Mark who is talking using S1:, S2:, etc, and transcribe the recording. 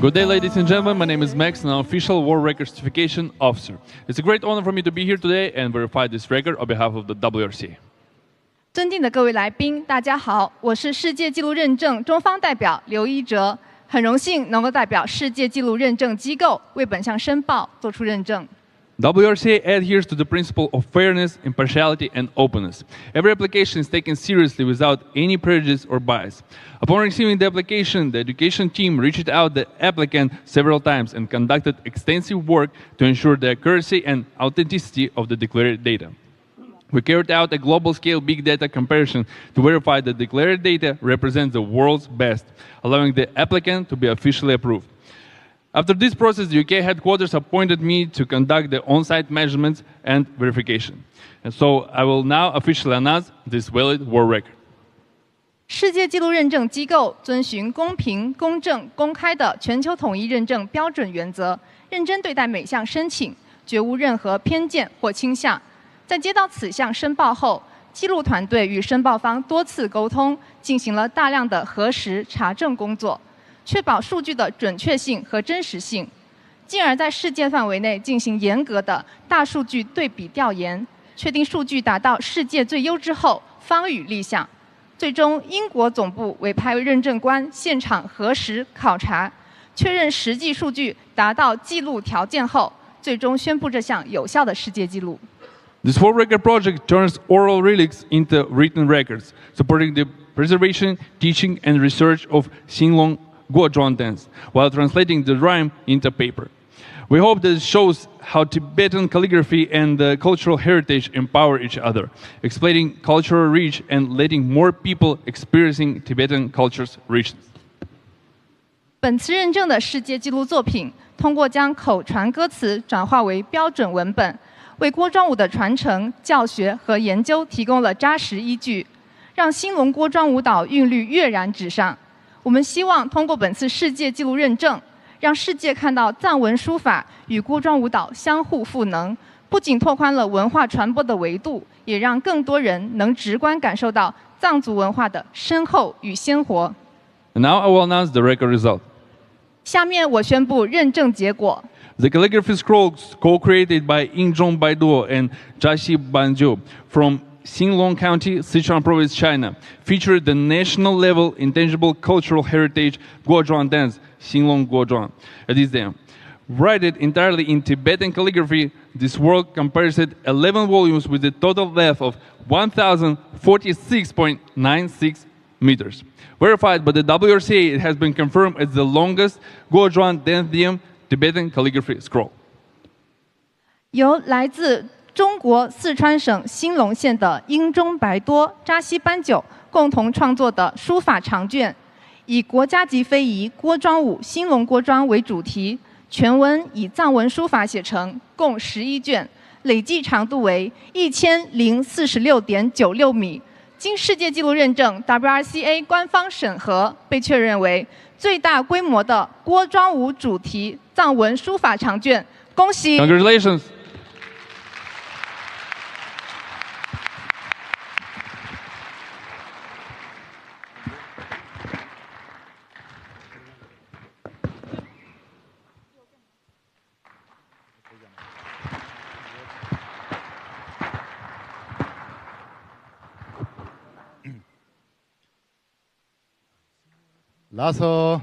S1: Good day, ladies and gentlemen. My name is Max, and I'm official World Record Certification Officer. It's a great honor for me to be here today and verify this record on behalf of the WRC.
S2: 尊敬的各位来宾，大家好，我是世界纪录认证中方代表刘一哲，很荣幸能够代表世界纪录认证机构为本项申报作出认证。
S1: WRCA adheres to the principle of fairness, impartiality, and openness. Every application is taken seriously without any prejudice or bias. Upon receiving the application, the education team reached out to the applicant several times and conducted extensive work to ensure the accuracy and authenticity of the declared data. We carried out a global-scale big data comparison to verify that declared data represents the world's best, allowing the applicant to be officially approved. After this process, the UK headquarters appointed me to conduct the on-site measurements and verification. And so I will now officially announce this valid world record.
S2: 世界纪录认证机构遵循公平、公正、公开的全球统一认证标准原则，认真对待每项申请，绝无任何偏见或倾向。在接到此项申报后，记录团队与申报方多次沟通，进行了大量的核实查证工作。 确保数据的准确性和真实性，进而在世界范围内进行严格的大数据对比调研，确定数据达到世界最优之后，方予立项。最终，英国总部委派认证官现场核实考察，确认实际数据达到记录条件后，最终宣布这项有效的世界纪录。
S1: This World Record project turns oral relics into written records, supporting the preservation, teaching, and research of Xinglong Guozhuang dance, while translating the rhyme into paper. We hope that it shows how Tibetan calligraphy and cultural heritage empower each other, explaining cultural reach and letting more people experiencing Tibetan culture's richness.
S2: 本次认证的世界纪录作品，通过将口传歌词转化为标准文本，为锅庄舞的传承、教学和研究提供了扎实依据，让兴隆锅庄舞蹈韵律跃然纸上。 我们希望通过本次世界纪录认证，让世界看到藏文书法与锅庄舞蹈相互赋能，不仅拓宽了文化传播的维度，也让更多人能直观感受到藏族文化的深厚与鲜活。
S1: And now I will announce the record result.
S2: 下面我宣布认证结果。
S1: The calligraphy scrolls co-created by Yingzhong Baiduo and Zhaxi Banjiu from Xinglong County, Sichuan Province, China, featured the national-level intangible cultural heritage Guozhuang dance, Xinglong Guozhuang. It is them. Written entirely in Tibetan calligraphy, this work comprises 11 volumes with a total depth of 1,046.96 meters. Verified by the WRCA, it has been confirmed as the longest Guozhuang dance Tibetan calligraphy scroll.
S2: 由来自 中国四川省兴隆县的英中白多、扎西班九共同创作的书法长卷，以国家级非遗锅庄舞兴隆锅庄为主题，全文以藏文书法写成，共11卷，累计长度为1046.96米。经世界纪录认证 WRCA 官方审核，被确认为最大规模的锅庄舞主题藏文书法长卷。恭喜
S1: Congratulations!
S3: Lasso.